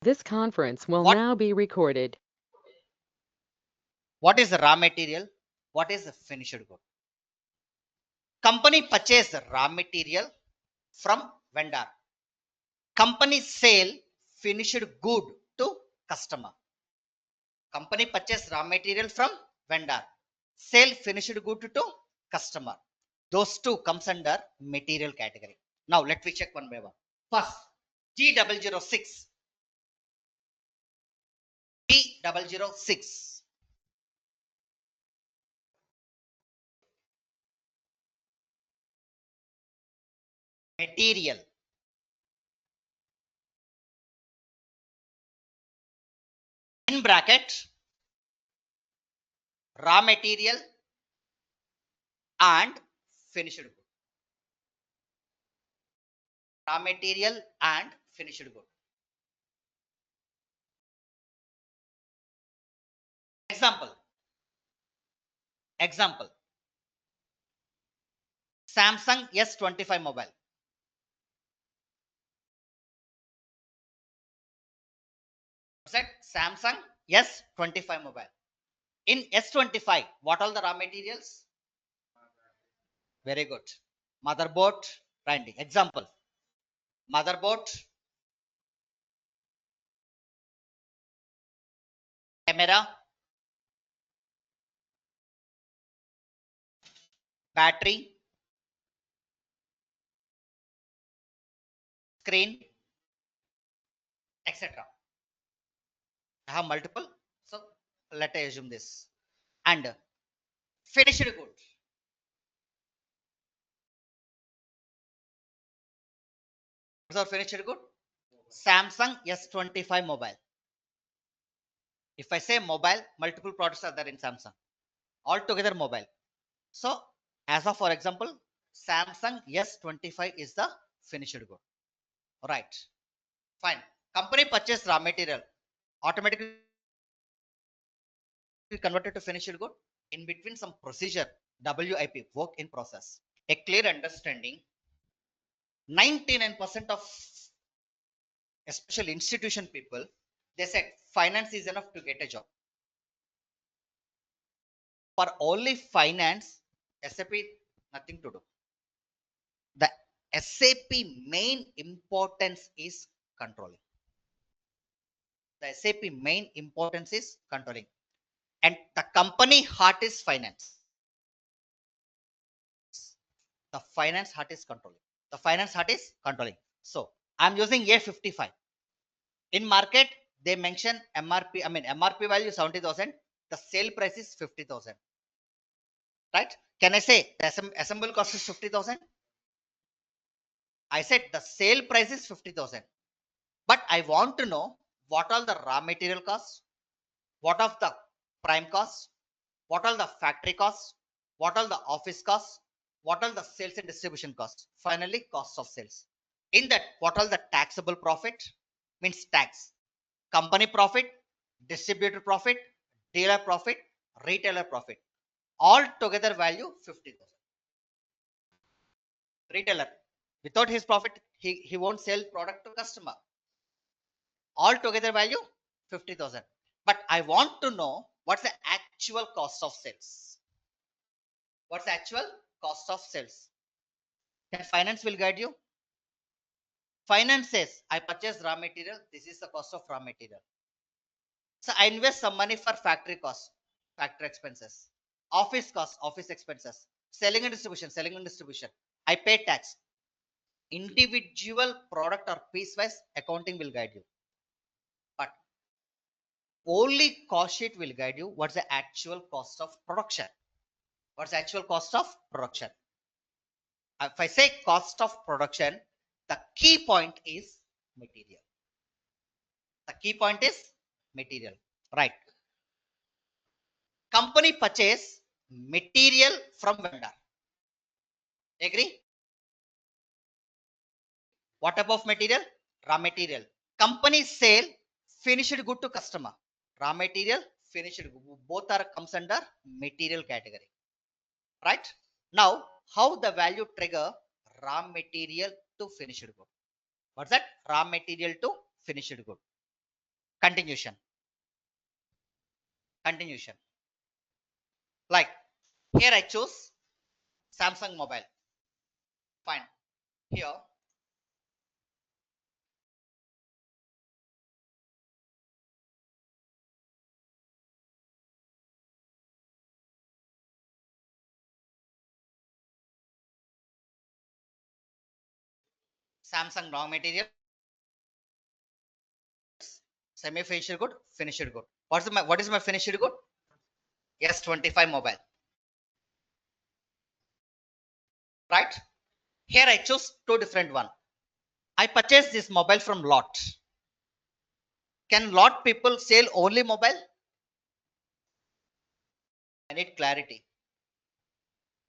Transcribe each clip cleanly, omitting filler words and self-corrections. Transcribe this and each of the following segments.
This conference will What now be recorded. what is the raw material? What is the finished good? Company purchase raw material from vendor. Company sale finished good to customer. Company purchase raw material from vendor. Sale finished good to customer. Those two comes under material category. Now let me check one by one. First, G006. G006. Material. In bracket, raw material and finished good. Raw material and finished good. Example. Example. Samsung S25 mobile. Set Samsung S25 mobile. In S25, what are the raw materials? Very good. Motherboard, right? Example. Motherboard, camera, battery, screen, etc. I have multiple, so let us assume this. And finished good. What's our finished good? Samsung S25 mobile. If I say mobile, multiple products are there in Samsung. Altogether mobile. So, as of for example, Samsung S25 is the finished good. Right. Fine. Company purchase raw material. Automatically converted to finished good. In between some procedure, WIP, work in process. A clear understanding. 99% of especially institution people, they said finance is enough to get a job. For only finance, SAP nothing to do. The SAP main importance is controlling. The SAP main importance is controlling. And the company heart is finance. The finance heart is controlling. The finance heart is controlling. So I'm using A55. In market, they mention MRP, I mean MRP value 70,000. The sale price is 50,000. Right? Can I say the assemble cost is 50,000? I said the sale price is 50,000. But I want to know what are the raw material costs, what are the prime costs, what are the factory costs, what are the office costs, what are the sales and distribution costs, finally cost of sales. In that, what are the taxable profit? Means tax. Company profit, distributor profit, dealer profit, retailer profit. All together value 50,000. Retailer, without his profit, he won't sell product to customer. All together value 50,000. But I want to know what's the actual cost of sales. What's the actual cost of sales? Then finance will guide you. Finance says, I purchase raw material. This is the cost of raw material. So I invest some money for factory costs, factory expenses, office costs, office expenses, selling and distribution. I pay tax. Individual product or piece wise accounting will guide you. But only cost sheet will guide you what's the actual cost of production. What's the actual cost of production? If I say cost of production, the key point is material. The key point is material. Right. Company purchase material from vendor. Agree? What type of material? Raw material. Company sale finished good to customer. Raw material, finished good. Both are comes under material category. Right? Now, how the value trigger raw material to finished good? What's that? Raw material to finished good. Continuation. Continuation. Like here I choose Samsung mobile. Fine. Here Samsung raw material, semi finished good, finished good. What is my finished good? S25 mobile. Right? Here I choose two different one. I purchased this mobile from lot. Can lot people sell only mobile? I need clarity.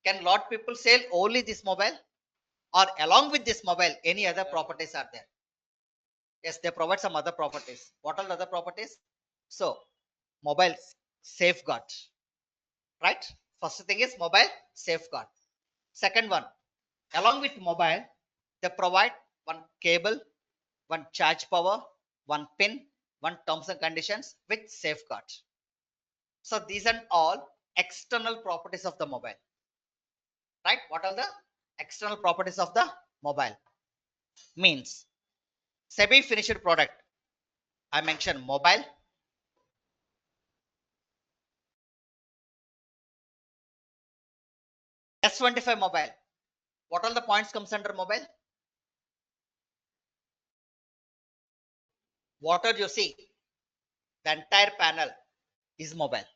Can lot people sell only this mobile? Or along with this mobile, any other properties are there? Yes, they provide some other properties. What are the other properties? So, mobile safeguard, right? First thing is mobile safeguard. Second one, along with mobile, they provide one cable, one charge power, one pin, one terms and conditions with safeguard. So these are all external properties of the mobile, right? What are the external properties of the mobile? Means semi finished product. I mentioned mobile, S25 mobile. What all the points comes under mobile? Water you see, the entire panel is mobile,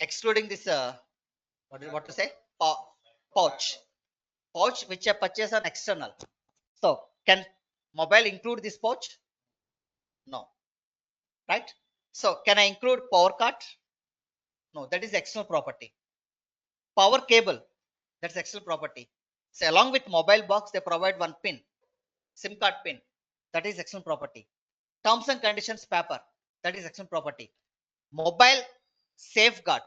excluding this. What to say? Pouch, pouch which I purchase on external. So can mobile include this pouch? No, right? So can I include power cut? No, that is external property. Power cable, that's external property. So along with mobile box, they provide one pin, SIM card pin, that is external property. Terms and conditions paper, that is external property. Mobile safeguard,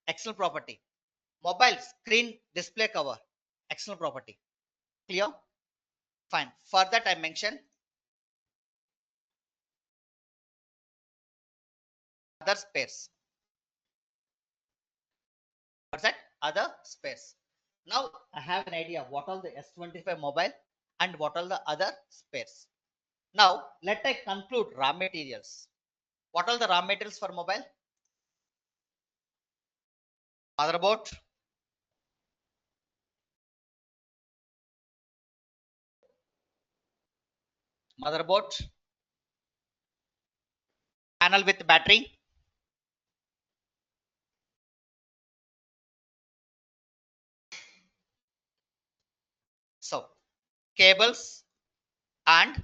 external property. Mobile screen display cover, external property. Clear? Fine. For that I mentioned other spares. What's that? Other spares. Now I have an idea what all the S25 mobile and what all the other spares. Now let I conclude raw materials. What are the raw materials for mobile? Motherboard, motherboard, panel with battery, so cables and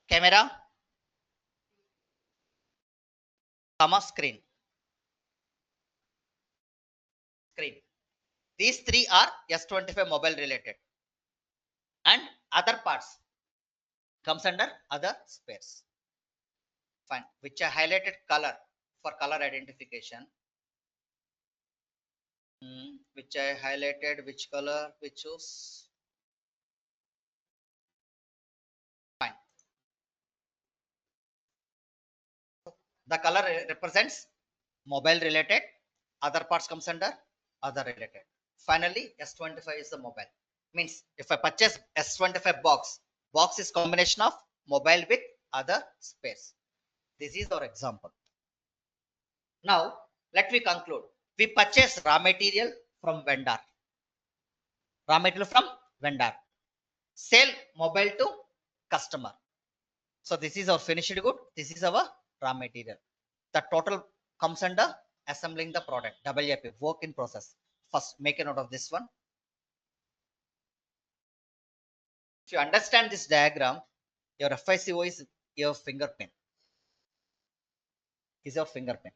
camera, comma screen. Screen. These three are S25 mobile related, and other parts comes under other spares. Fine. Which I highlighted color for color identification. Which I highlighted which color we choose. Fine. The color represents mobile related, other parts comes under other related. Finally, S25 is the mobile. Means if I purchase S25 box is combination of mobile with other space. This is our example. Now, let me conclude. We purchase raw material from vendor. Raw material from vendor. Sell mobile to customer. So this is our finished good. This is our raw material. The total comes under assembling the product. WIP, work in process. First, make a note of this one. If you understand this diagram, your FICO is your fingerprint. Is your fingerprint.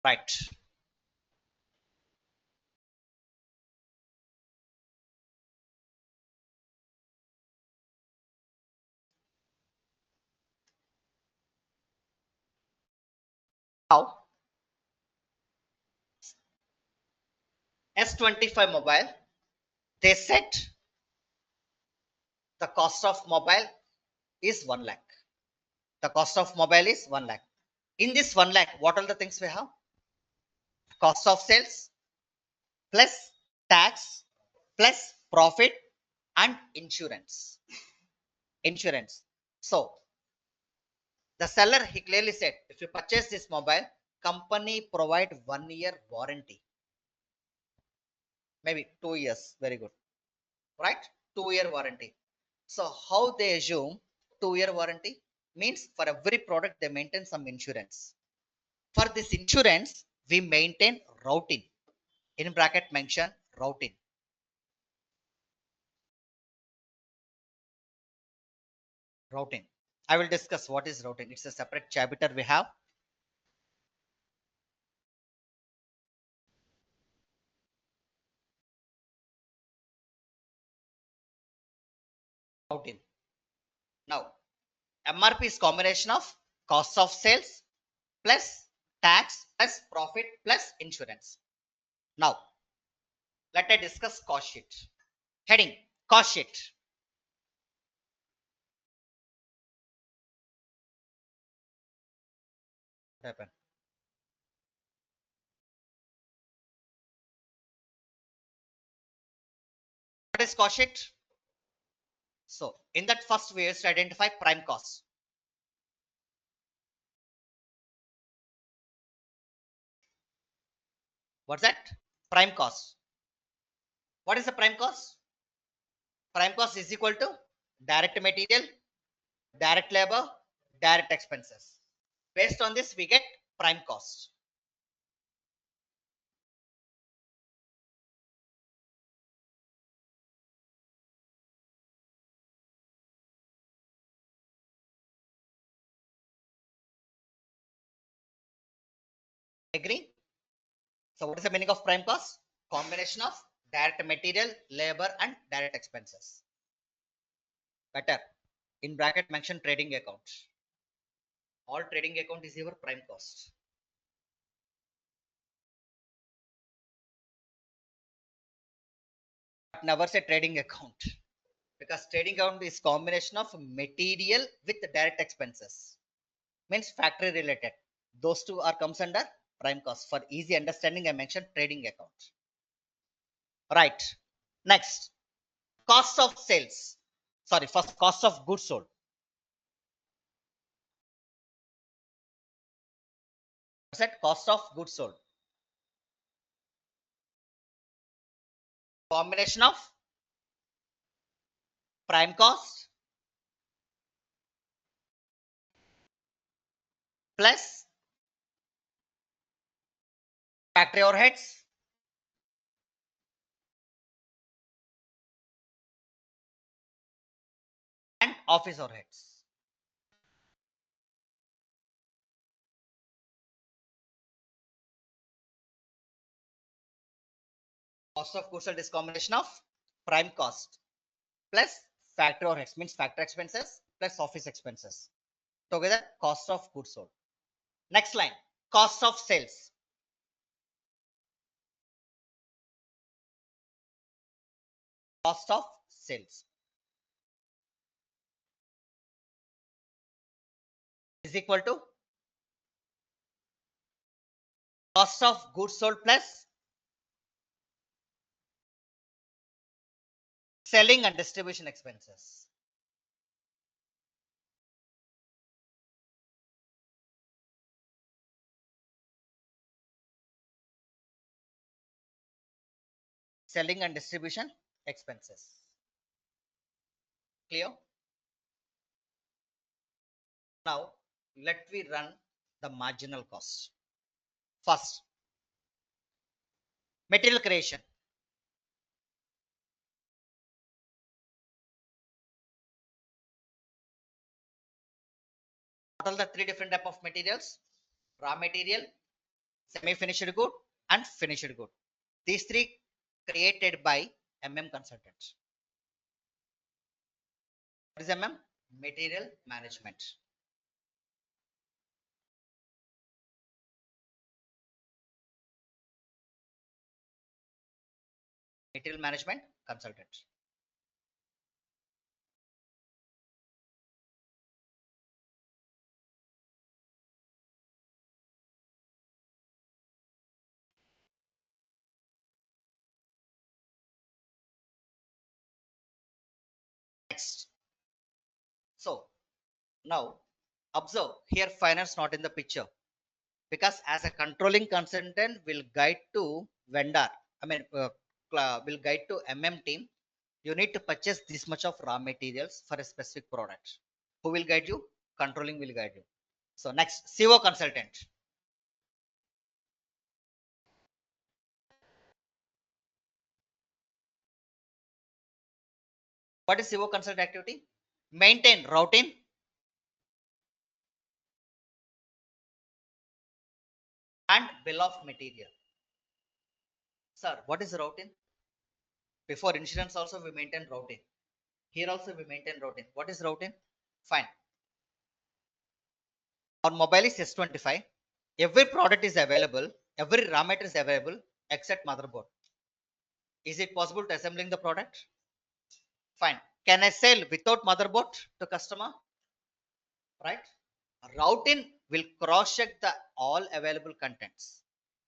Right. Now, S25 mobile, they set the cost of mobile is 1 lakh. The cost of mobile is 1 lakh. In this 1 lakh, what are the things we have? Cost of sales plus tax plus profit and insurance. Insurance. So the seller, he clearly said, if you purchase this mobile, company provide 1 year warranty. Maybe 2 years. Very good. Right? 2 year warranty. So how they assume 2 year warranty? Means for every product they maintain some insurance. For this insurance, we maintain routing. In bracket mention routing. Routing. I will discuss what is routing. It's a separate chapter we have. Routing. Now, MRP is combination of cost of sales plus tax plus profit plus insurance. Now, let us discuss cost sheet. Heading cost sheet. What happened? What is cost sheet? So, in that first we used to identify prime cost. What's that? Prime cost. What is the prime cost? Prime cost is equal to direct material, direct labor, direct expenses. Based on this, we get prime cost. Agree? So, what is the meaning of prime cost? Combination of direct material, labor, and direct expenses. Better. In bracket, mention trading account. All trading account is your prime cost. But never say trading account because trading account is combination of material with direct expenses. Means factory related. Those two are comes under prime cost. For easy understanding, I mentioned trading account. Right. Next, cost of sales. Sorry, first cost of goods sold. What's that? Cost of goods sold. Combination of prime cost plus factory overheads and office overheads. Cost of goods sold is combination of prime cost plus factory overheads means factory expenses plus office expenses. Together, cost of goods sold. Next line, cost of sales. Cost of sales is equal to cost of goods sold plus selling and distribution expenses. Selling and distribution expenses. Clear? Now, let me run the marginal cost. First, material creation. What are the three different type of materials? Raw material, semi-finished good, and finished good. These three created by consultants. What is Material management. Material management consultant. Next. So now observe here finance not in the picture, because as a controlling consultant will guide to vendor, I mean will guide to team. You need to purchase this much of raw materials for a specific product. Who will guide you? Controlling will guide you. So next, CO consultant. What is CO consultant activity? Maintain routing and bill of material. Sir, what is routing? Before insurance also we maintain routing. Here also we maintain routing. What is routing? Fine. On mobile is S25. Every product is available. Every raw material is available except motherboard. Is it possible to assembling the product? Fine. Can I sell without motherboard to customer? Right? Routing will cross check the all available contents.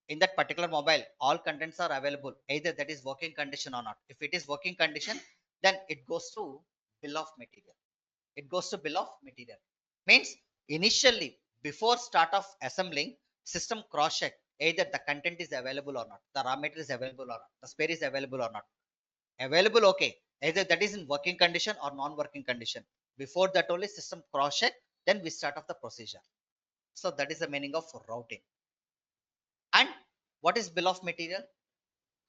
In that particular mobile, all contents are available. Either that is working condition or not. If it is working condition, then it goes to bill of material. It goes to bill of material. Means initially before start of assembling, system cross check either the content is available or not, the raw material is available or not, the spare is available or not. Available, okay. Either that is in working condition or non-working condition. Before that only system cross check, then we start off the procedure. So that is the meaning of routing. And what is bill of material?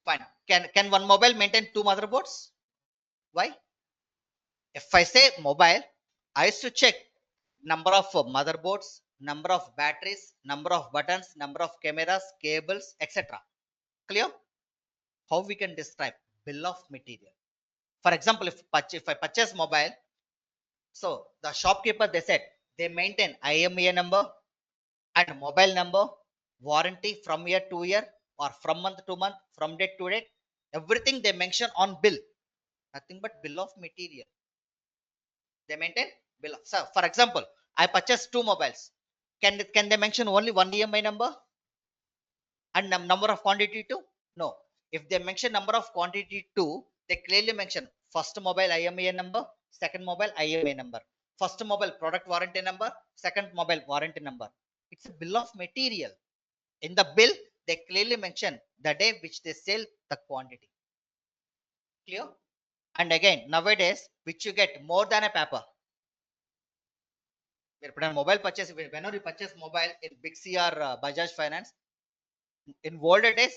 Fine. Can one mobile maintain two motherboards? Why? If I say mobile, I used to check number of motherboards, number of batteries, number of buttons, number of cameras, cables, etc. Clear? How we can describe bill of material? For example, if I purchase mobile, so the shopkeeper they said they maintain IMEI number and mobile number, warranty from year to year or from month to month, from date to date. Everything they mention on bill. Nothing but bill of material. They maintain bill. So, for example, I purchased two mobiles. Can they mention only one EMI number and number of quantity two? No. If they mention number of quantity two, they clearly mention first mobile IMEI number, second mobile IMEI number, first mobile product warranty number, second mobile warranty number. It's a bill of material. In the bill, they clearly mention the day which they sell the quantity. Clear? And again, nowadays, which you get more than a paper. Mobile purchase, whenever you purchase mobile in Big C or Bajaj Finance, in older days,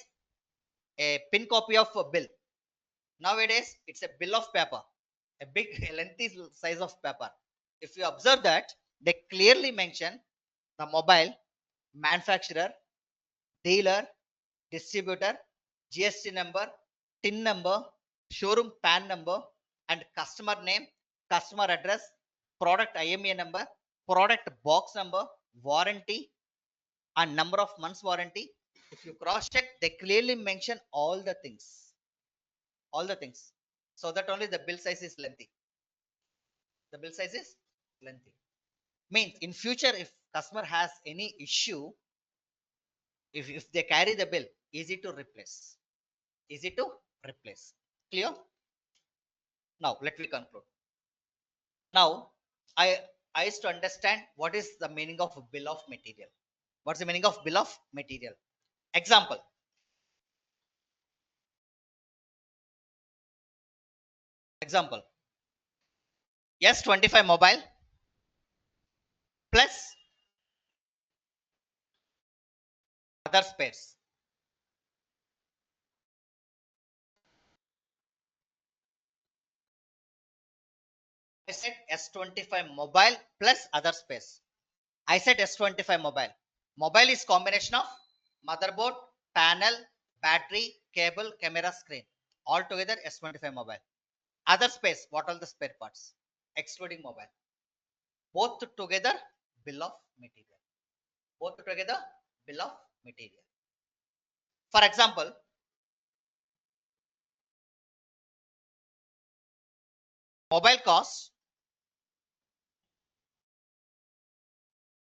a pin copy of a bill. Nowadays, it's a bill of paper, a big lengthy size of paper. If you observe that, they clearly mention the mobile, manufacturer, dealer, distributor, GST number, TIN number, showroom PAN number, and customer name, customer address, product IMEI number, product box number, warranty, and number of months warranty. If you cross check, they clearly mention all the things. All the things. So that only the bill size is lengthy. The bill size is lengthy. Means in future, if customer has any issue, if they carry the bill, easy to replace. Easy to replace. Clear? Now let me conclude. Now I used to understand what is the meaning of bill of material. What's the meaning of bill of material? Example. Example. S25 mobile plus other spares. I said S25 mobile plus other spares. I said S25 mobile. Mobile is combination of motherboard, panel, battery, cable, camera, screen. All together S25 mobile. Other space, what are the spare parts? Excluding mobile. Both together, bill of material. Both together, bill of material. For example, mobile cost,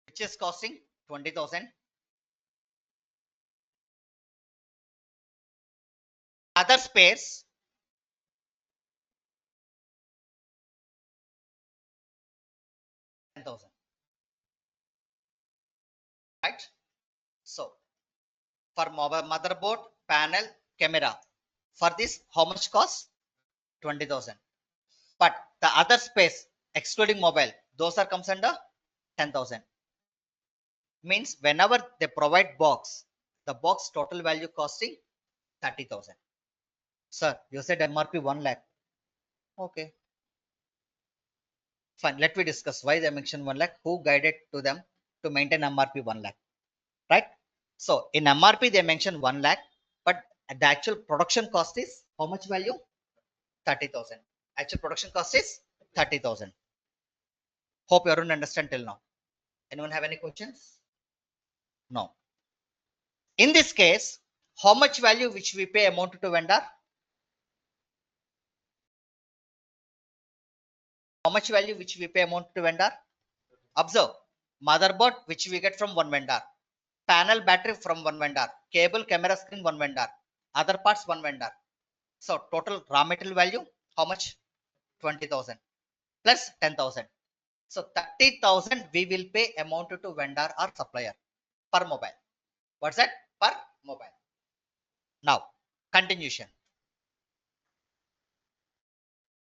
which is costing 20,000. Other spares, 10,000. Right? So, for mobile motherboard, panel, camera, for this, how much cost? 20,000. But the other space, excluding mobile, those are comes under 10,000. Means whenever they provide box, the box total value costing 30,000. Sir, you said MRP 1 lakh. Okay, fine. Let me discuss why they mentioned 1 lakh. Who guided to them to maintain MRP 1 lakh? Right? So in MRP they mentioned 1 lakh, but the actual production cost is how much value? 30,000. Actual production cost is 30,000. Hope you don't understand till now. Anyone have any questions? No. In this case, how much value which we pay amount to vendor? How much value which we pay amount to vendor? Observe, motherboard which we get from one vendor, panel battery from one vendor, cable camera screen one vendor, other parts one vendor. So total raw material value how much? 20,000 plus 10,000. So 30,000 we will pay amount to vendor or supplier per mobile. What's that? Per mobile. Now continuation.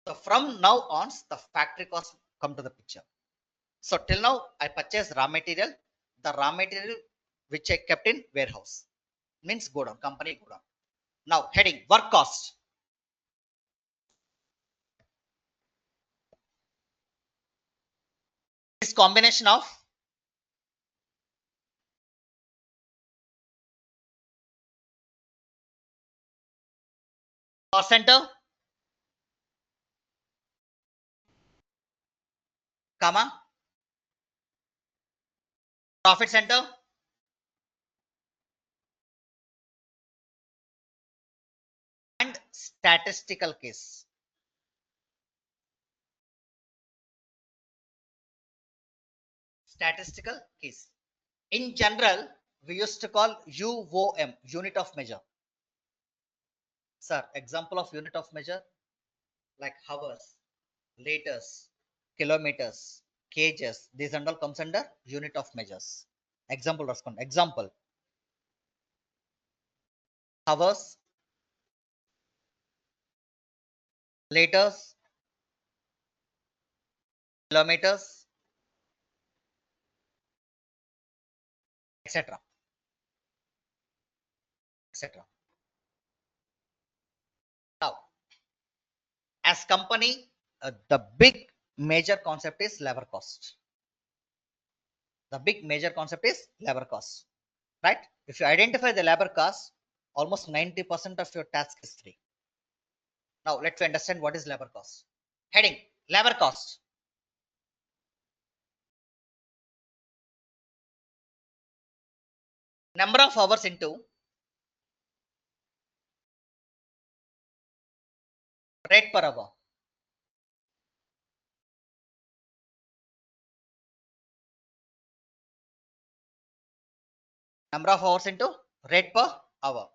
So from now on the factory cost come to the picture. So till now I purchased raw material, the raw material which I kept in warehouse means go down, company go down. Now heading work cost. This combination of cost center, comma, profit center, and statistical case. Statistical case. In general, we used to call UOM, unit of measure. Sir, example of unit of measure like hours, liters, kilometers, cages. These and all comes under unit of measures. Example respond. Example hours, liters, kilometers, etc. etc. Now, as company, the big major concept is labor cost. The big major concept is labor cost, right? If you identify the labor cost, almost 90% of your task is free. Now, let's understand what is labor cost. Heading labor cost. Number of hours into rate per hour. Number of hours into rate per hour.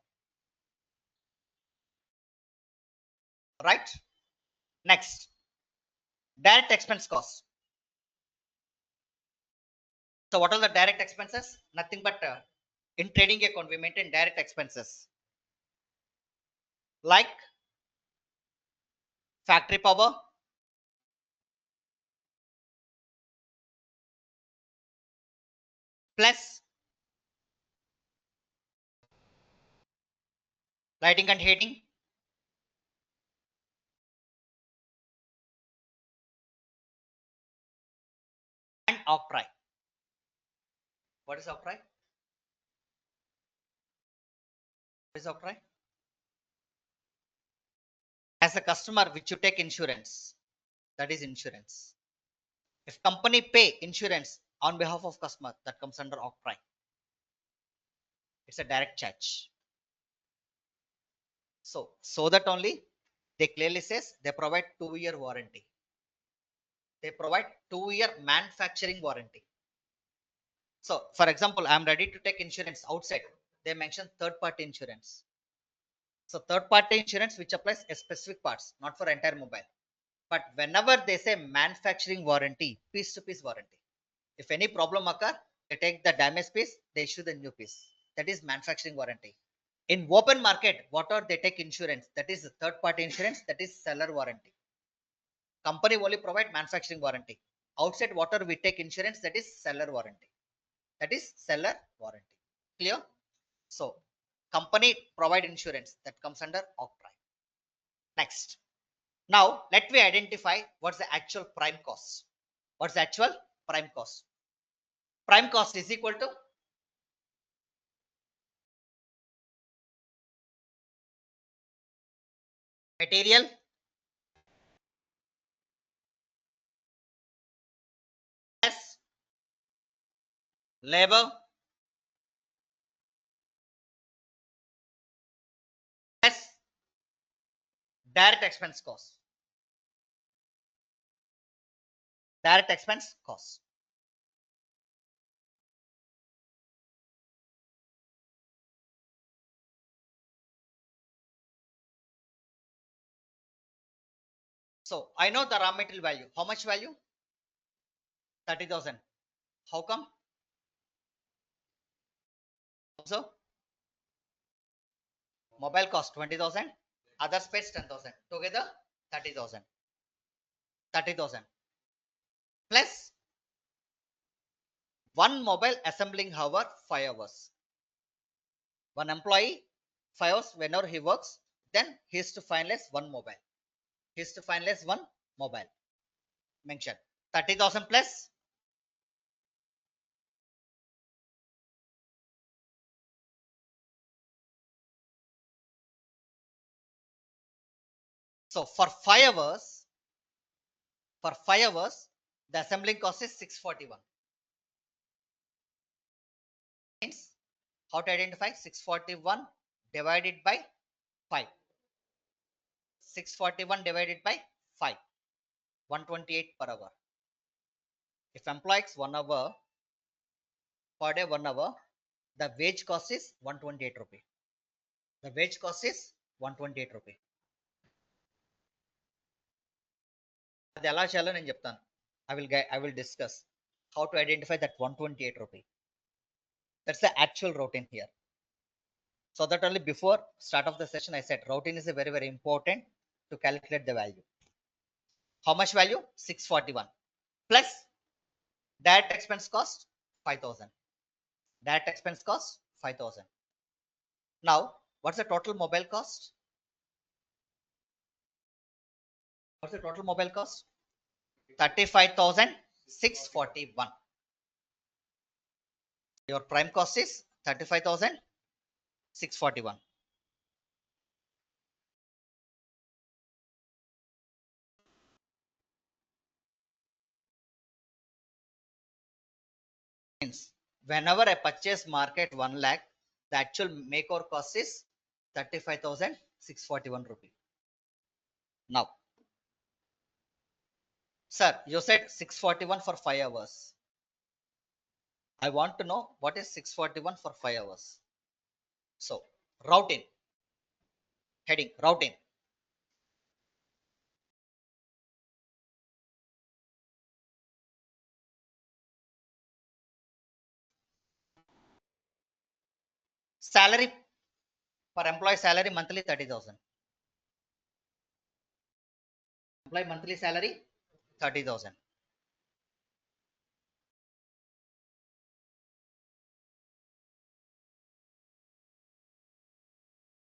Right? Next, direct expense cost. So, what are the direct expenses? Nothing but in trading account, we maintain direct expenses like factory power, plus lighting and heating, and outcry. What is outcry? Is octroi? As a customer, which you take insurance, that is insurance. If company pay insurance on behalf of customer, that comes under octroi. It's a direct charge. So that only they clearly says they provide 2-year warranty. They provide 2-year manufacturing warranty. So, for example, I'm ready to take insurance outside. They mention third-party insurance. So, third-party insurance which applies a specific parts, not for entire mobile. But whenever they say manufacturing warranty, piece-to-piece warranty, if any problem occur, they take the damaged piece, they issue the new piece. That is manufacturing warranty. In open market, what are they take insurance? That is third-party insurance. That is seller warranty. Company only provide manufacturing warranty. Outside, whatever we take insurance, that is seller warranty. That is seller warranty. Clear? So, company provide insurance that comes under octroi. Next. Now, let me identify what's the actual prime cost. What's the actual prime cost? Prime cost is equal to material less labor less direct expense cost. Direct expense cost. So, I know the raw material value. How much value? 30,000. How come? So, mobile cost 20,000. Other space 10,000. Together 30,000. 30,000. Plus one mobile assembling hour 5 hours. One employee 5 hours whenever he works, then he has to finalize one mobile. He has to finalize one mobile. Mention 30,000 plus. So for 5 hours, the assembling cost is 641. Means how to identify 641 divided by 5. 641 divided by 5. 128 per hour. If employees 1 hour per day 1 hour, the wage cost is 128 rupee. The wage cost is 128 rupee. అది ఎలా చేయాలో నేను చెప్తాను. I will discuss how to identify that 128 rupee. That's the actual routine here. So that only before start of the session I said routine is a very important to calculate the value. How much value? 641 plus direct expense cost 5,000. Direct expense cost 5,000. Now what's the total mobile cost? What's the total mobile cost? 35,641. Your prime cost is 35,641. Means whenever I purchase market 1 lakh, the actual make or cost is 35,641 rupee. Now, sir, you said 641 for 5 hours. I want to know what is 641 for 5 hours. So, routine, heading, routine. Salary per employee salary monthly 30,000. Employee monthly salary 30,000.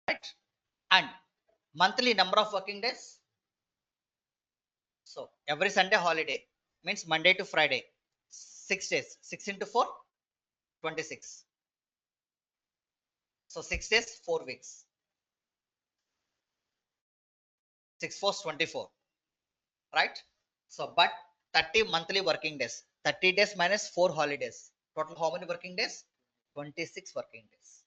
Right? And monthly number of working days. So every Sunday holiday means Monday to Friday, 6 days, 6 into 4, 26. So 6 days, 4 weeks. 6 4 24, right? So, but 30 monthly working days. 30 days minus 4 holidays. Total how many working days? 26 working days.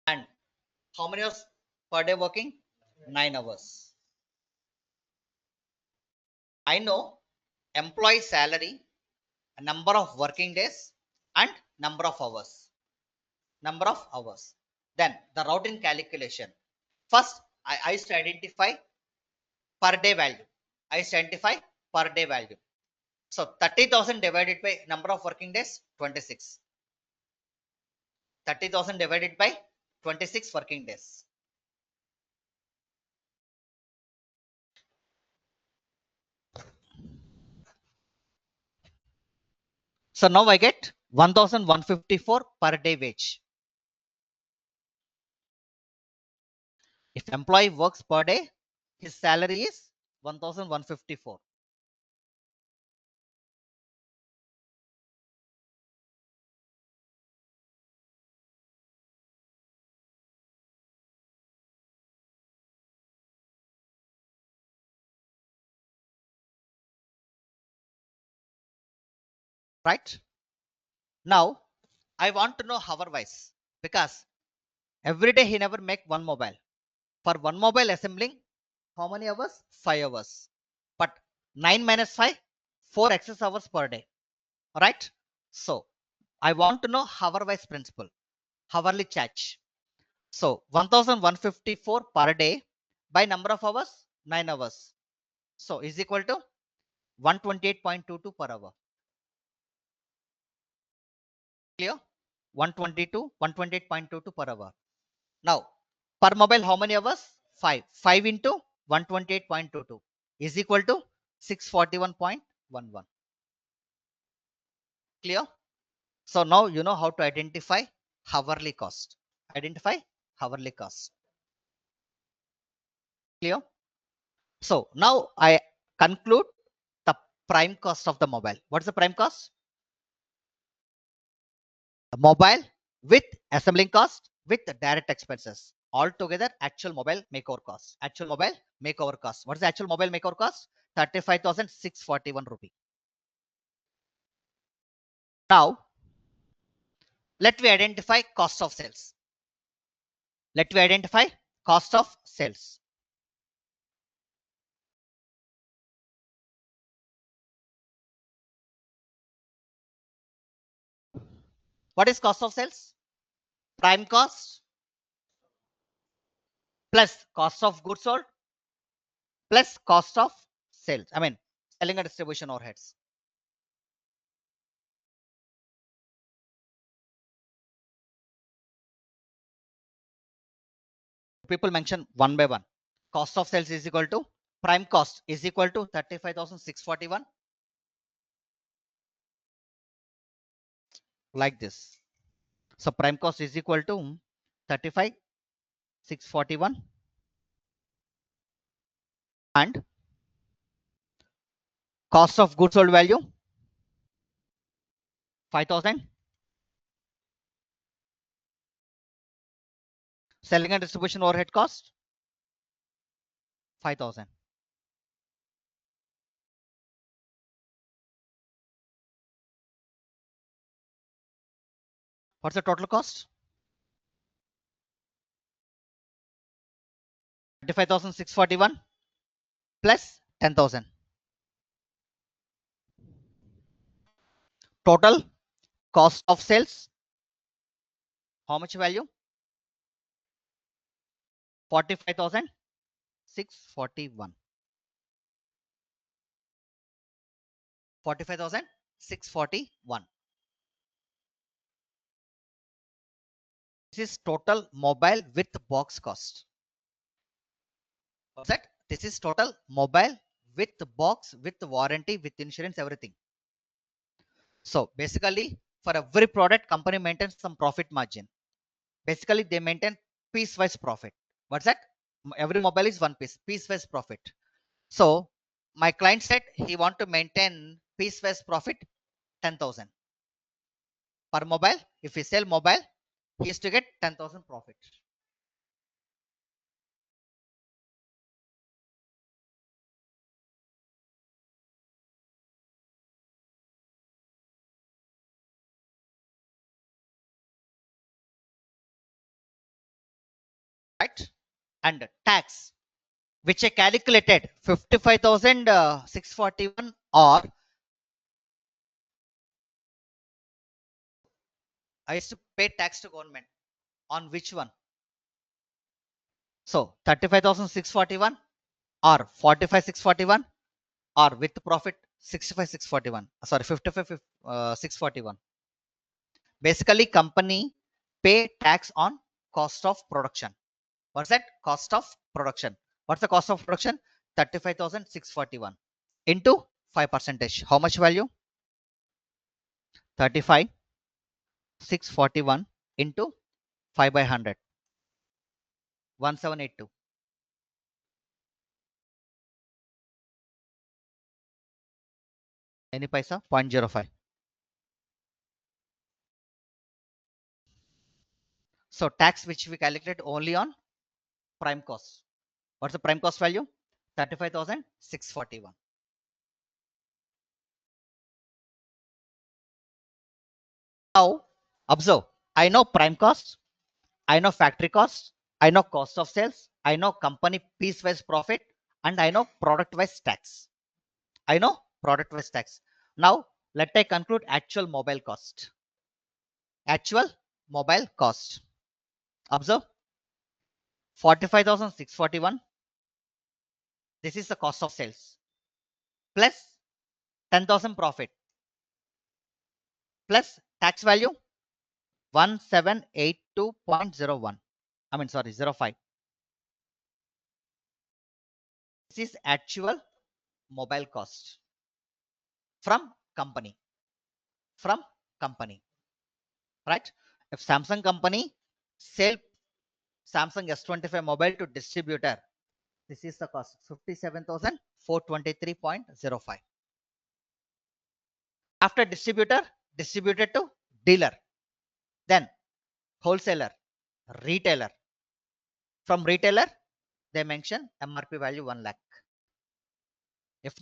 And how many hours per day working? 9 hours. I know employee salary, number of working days, and number of hours. Number of hours. Then the routing calculation. First, I used to identify per day value. I used to identify per day value. So 30,000 divided by number of working days, 26. 30,000 divided by 26 working days. So now I get 1,154 per day wage. If employee works per day, his salary is 1,154. Right? Now I want to know hour wise because every day he never make one mobile. For one mobile assembling, how many hours? 5 hours. But 9 minus 5, 4 excess hours per day. Right? So I want to know hour wise principle, hourly charge. So 1,154 per day by number of hours, 9 hours. So is equal to 128.22 per hour. Clear? 122, 128.22 per hour. Now, per mobile, how many hours? 5. 5 into 128.22 is equal to 641.11. Clear? So now you know how to identify hourly cost. Identify hourly cost. Clear? So now I conclude the prime cost of the mobile. What's the prime cost? The mobile with assembling cost with the direct expenses. Altogether, actual mobile makeover cost. Actual mobile makeover cost. What is the actual mobile makeover cost? 35,641 rupee. Now, let me identify cost of sales. Let me identify cost of sales. What is cost of sales? Prime cost plus cost of goods sold plus cost of sales. I mean, selling and distribution overheads. People mention one by one. Cost of sales is equal to prime cost is equal to 35,641 like this. So prime cost is equal to 35,641 and cost of goods sold value 5,000. Selling and distribution overhead cost 5,000. What's the total cost? 35,641 plus 10,000. Total cost of sales. How much value? 45,641. 45,641. This is total mobile with box cost. What's that? This is total mobile with box, with warranty, with insurance, everything. So basically, for every product, company maintains some profit margin. Basically, they maintain piece-wise profit. What's that? Every mobile is one piece, piece-wise profit. So my client said he want to maintain piecewise profit 10,000 per mobile. If he sell mobile, he is to get 10,000 profit. Right? And tax, which I calculated 55,641, or I used to pay tax to government on which one? So 35,641 or 45,641 or with profit 65,641. Sorry, 55,641. Basically, company pay tax on cost of production. What's that? Cost of production. What's the cost of production? 35,641 into 5 percentage. How much value? 35,641 into 5 by 100. 1782. Any paisa? 0.05. So tax which we calculate only on prime cost. What's the prime cost value? 35,641. Now observe. I know prime cost. I know factory cost. I know cost of sales. I know company piece wise profit, and I know product wise tax. I know product wise tax. Now let I conclude actual mobile cost. Actual mobile cost. Observe 45,641. This is the cost of sales plus 10,000 profit plus tax value 1782.01. I mean, sorry, 05. This is actual mobile cost from company. From company, right? If Samsung company sell Samsung S25 mobile to distributor, this is the cost 57,423.05. After distributor, distributed to dealer, then wholesaler, retailer. From retailer, they mention MRP value 1 lakh. If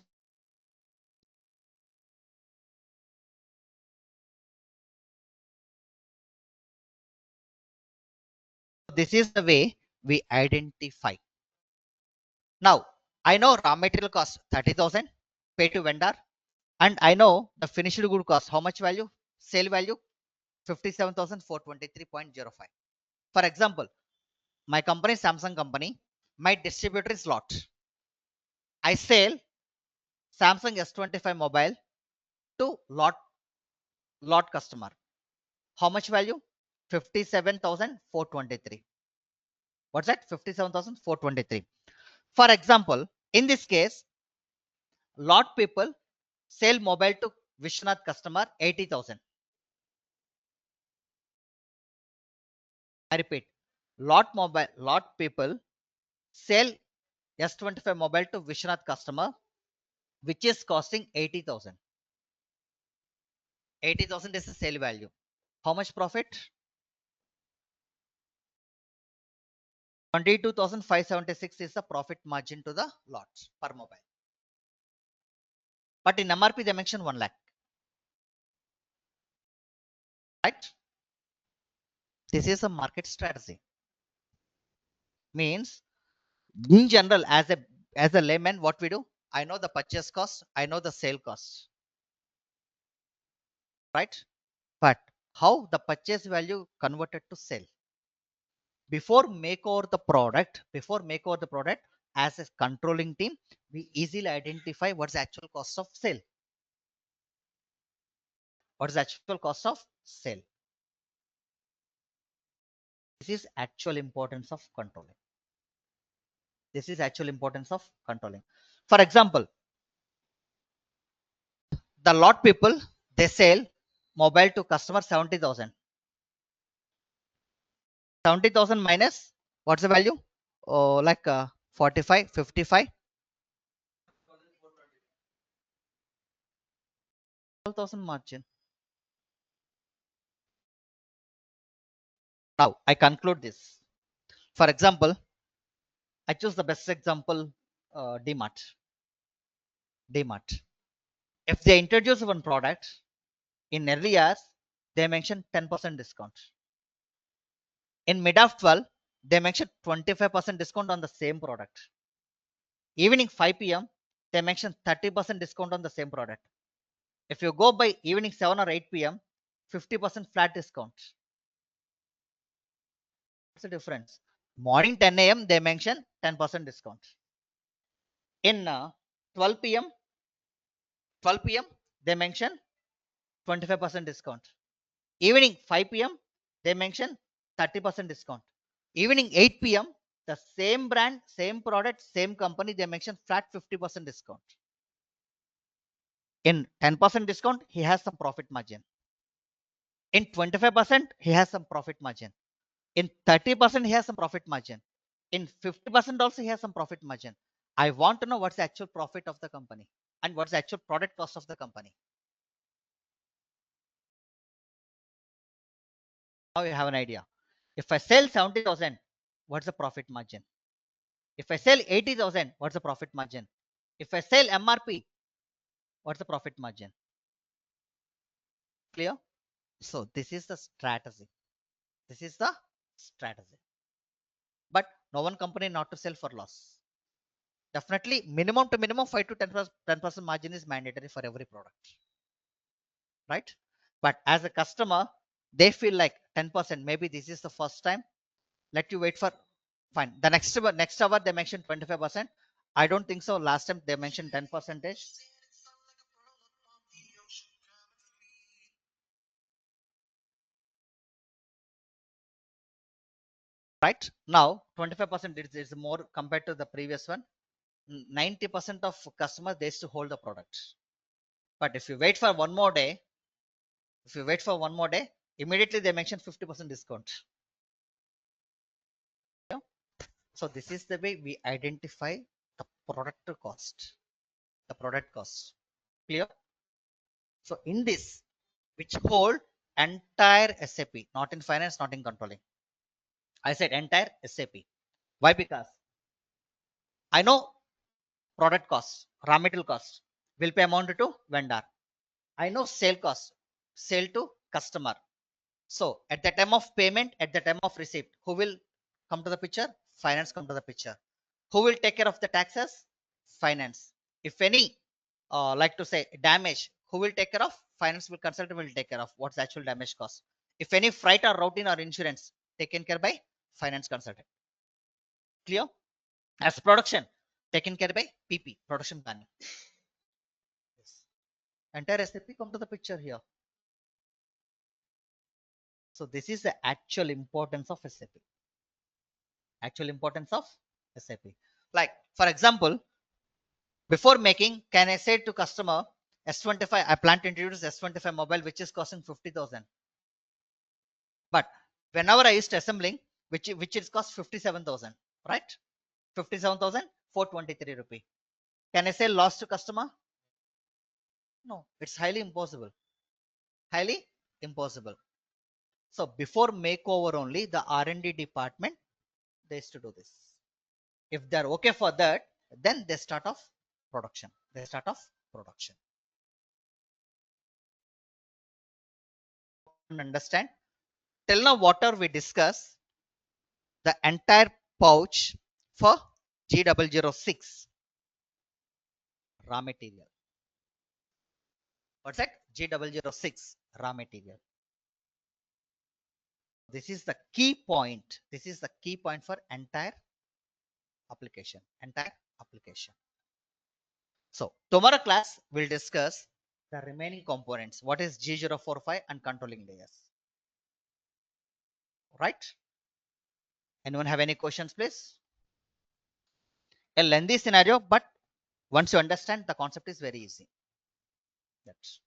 this is the way we identify. Now, I know raw material cost 30,000 pay to vendor, and I know the finished good cost. How much value? Sale value 57,423.05. For example, my company Samsung company, my distributor is Lot. I sell Samsung S25 mobile to Lot customer. How much value? 57,423. What's that? 57,423. For example, in this case, Lot people sell mobile to Vishwanath customer 80,000. I repeat, lot people sell S25 mobile to Vishwanath customer, which is costing 80,000. 80,000 is the sale value. How much profit? 22,576 is the profit margin to the lot per mobile. But in MRP, they mention 1 lakh. Right? This is a market strategy. Means in general, as a layman, what we do? I know the purchase cost, I know the sale cost. Right? But how the purchase value converted to sale? Before make over the product, as a controlling team, we easily identify what's the actual cost of sale. What is the actual cost of sale? This is actual importance of controlling. This is actual importance of controlling. For example, the lot people, they sell mobile to customer 70,000. 70,000 minus what's the value? Oh, like 45, 55. 12,000 margin. Now I conclude this. For example, I choose the best example, DMart. DMart. If they introduce one product in early years, they mention 10% discount. In mid of 12, they mention 25% discount on the same product. Evening 5 p.m., they mention 30% discount on the same product. If you go by evening 7 or 8 p.m., 50% flat discount. What's the difference? Morning 10 a.m., they mention 10% discount. In 12 p.m., 12 p.m., they mention 25% discount. Evening 5 p.m., they mention 30% discount. Evening 8 p.m., the same brand, same product, same company, they mention flat 50% discount. In 10% discount, he has some profit margin. In 25%, he has some profit margin. In 30%, he has some profit margin. In 50% also, he has some profit margin. I want to know what's the actual profit of the company and what's the actual product cost of the company. Now you have an idea. If I sell 70,000, what's the profit margin? If I sell 80,000, what's the profit margin? If I sell MRP, what's the profit margin? Clear? So this is the strategy. This is the strategy. But no one company not to sell for loss. Definitely minimum to minimum 5 to 10% margin is mandatory for every product. Right? But as a customer, they feel like 10%. Maybe this is the first time. Let you wait for fine. The next hour they mentioned 25%. I don't think so. Last time they mentioned 10 percentage. Right now 25% is more compared to the previous one. 90% of customers they used to hold the product. But if you wait for one more day, immediately they mention 50% discount. Yeah? So this is the way we identify the product cost. The product cost. Clear? So in this, which hold entire SAP, not in finance, not in controlling. I said entire SAP. Why? Because I know product cost, raw material cost will be amounted to vendor. I know sale cost, sale to customer. So at the time of payment, at the time of receipt, who will come to the picture? Finance come to the picture. Who will take care of the taxes? Finance. If any, like to say damage, who will take care of? Finance will consultant will take care of what's the actual damage cost. If any freight or routing or insurance taken care by finance consultant. Clear? As production taken care by PP, production planning. Yes. Entire SAP come to the picture here. So this is the actual importance of SAP. Actual importance of SAP. Like for example, before making, can I say to customer S25? I plan to introduce S25 mobile, which is costing 50,000. But whenever I used assembling, which is cost 57,000, right? 57,423 rupee. Can I say loss to customer? No, it's highly impossible. Highly impossible. So before makeover only, the R&D department they used to do this. If they're okay for that, then they start off production. They start off production. Understand? Till now, whatever we discuss, the entire pouch for G006 raw material. What's that? G006 raw material. This is the key point. This is the key point for entire application. Entire application. So tomorrow class we'll discuss the remaining components. What is G045 and controlling layers? Right? Anyone have any questions, please? A lengthy scenario, but once you understand, the concept is very easy. That's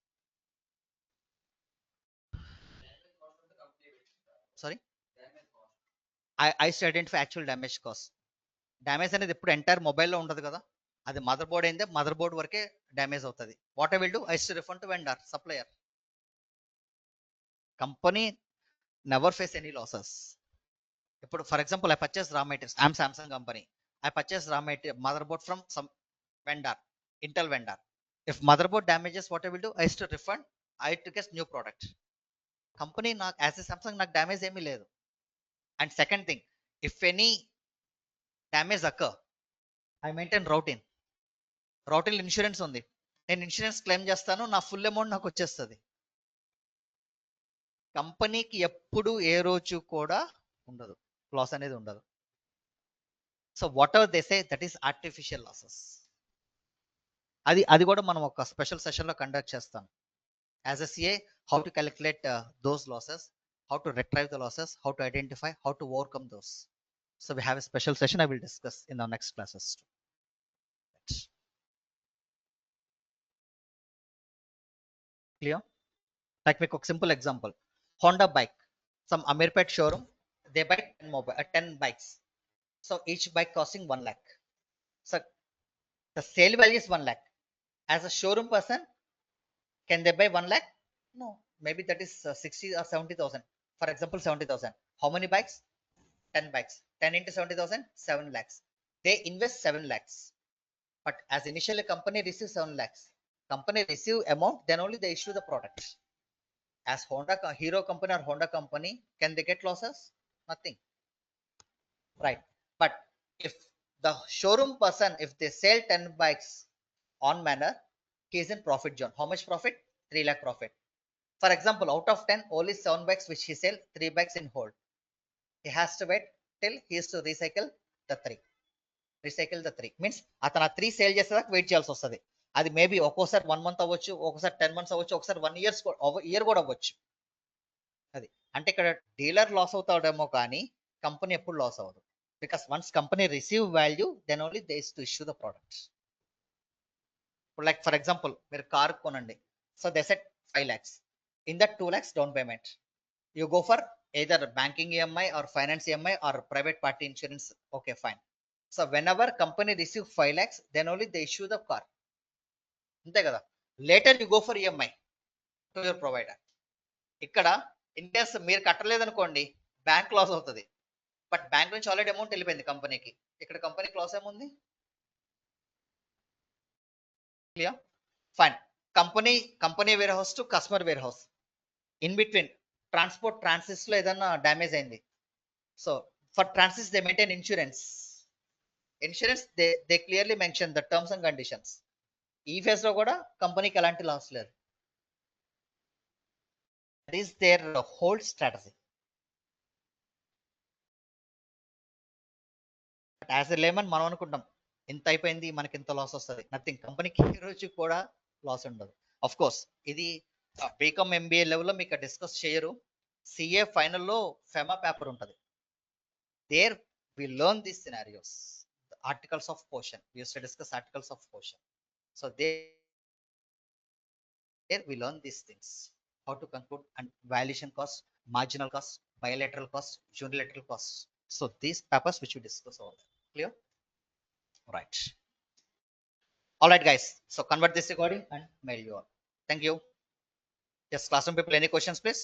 sorry. I used to identify actual damage cost. Damage అనేది ఎప్పుడు entire మొబైల్లో ఉండదు కదా. అది motherboard అయిందే motherboard వరకే damage అవుతుంది. What I will do, I still refund to vendor supplier. Company never face any losses. ఇప్పుడు for example I purchase raw materials, I'm Samsung company, I purchase raw material motherboard from some vendor, Intel vendor. If motherboard damages, what I will do, I still refund, I to get new product. Company నాకు as a Samsung నాకు damage ఏమీ లేదు. And second thing, if any damage occur, I maintain routine. Routine insurance ఉంది, నేను insurance claim చేస్తాను, నా full amount నాకు వచ్చేస్తుంది. కంపెనీకి ఎప్పుడు ఏ రోజు కూడా ఉండదు, లాస్ అనేది ఉండదు. So what ever they say that is artificial losses. అది కూడా మనం ఒక స్పెషల్ సెషన్లో కండక్ట్ చేస్తాం. As a CA, how to calculate those losses, how to retrieve the losses, how to identify, how to overcome those. So we have a special session I will discuss in our next classes. Clear? Like make a simple example. Honda bike, some Amirpet showroom, they buy 10 bikes. So each bike costing 1 lakh. So the sale value is 1 lakh. As a showroom person, can they buy 1 lakh? No, maybe that is 60 or 70,000. For example, 70,000. How many bikes? 10 bikes. 10 into 70,000, 7 lakhs. They invest 7 lakhs. But as initially company receives 7 lakhs, company receive amount, then only they issue the product. As Hero company or Honda company, can they get losses? Nothing. Right. But if the showroom person, if they sell 10 bikes on manner, he is in profit zone. How much profit? 3 lakh profit. For example, out of 10, only 7 bikes which he sell, 3 bikes in hold. He has to wait till he is to recycle the 3. Recycle the 3 means అతను ఆ 3 sale చేసేదాకా wait చేయాల్సి వస్తుంది. అది maybe ఒక్కోసారి 1 month అవ్వచ్చు, ఒక్కోసారి 10 months అవ్వచ్చు, ఒకసారి 1 ఇయర్ కూడా అవ్వచ్చు. అది అంటే ఇక్కడ డీలర్ లాస్ అవుతాడేమో కానీ కంపెనీ ఎప్పుడు లాస్ అవ్వదు. Because once company receive value, then only they is to issue the products. ఇప్పుడు లైక్ ఫర్ ఎగ్జాంపుల్ మీరు కార్ కొనండి. So they set 5 lakhs. In that 2 lakhs down payment. You go for either banking EMI or finance EMI or private party insurance. Okay, fine. So whenever company receive 5 lakhs, then only they issue the car. అంతే కదా. Later you go for EMI to your provider. ఇక్కడ in case మీరు కట్టలేదనుకోండి, bank loss అవుతుంది. But bank నుంచి already amount వెళ్ళిపోయింది కంపెనీకి. ఇక్కడ కంపెనీకి లాస్ ఏముంది? Clear? Fine. Company warehouse to customer warehouse, in between transport transits లో ఏదైనా డ్యామేజ్ అయింది. So for transits they maintain insurance. They clearly mention the terms and conditions. ఈ ఫేజ్ లో కూడా కంపెనీకి ఎలాంటి లాస్ లేదు. That is their whole strategy. As a layman మనం అనుకుంటాం ఇంత అయిపోయింది, మనకి ఇంత లాస్ వస్తుంది. నథింగ్. కంపెనీకి ఈ రోజు కూడా లాస్ ఉండదు. అఫ్ కోర్స్ ఇది బీకామ్ ఎంబీఏ లెవెల్లో మీకు డిస్కస్ చేయరు. సిఏ ఫైనల్లో ఫెమా పేపర్ ఉంటుంది. There we learn these scenarios, articles of question. We use to discuss articles of question. So there we learn these things, how to conclude and valuation cost, marginal cost, bilateral cost, unilateral cost. So these papers which we discuss over there. Clear? Right. All right, guys. So convert this recording and mail you all. Thank you. Yes, classroom people, any questions, please?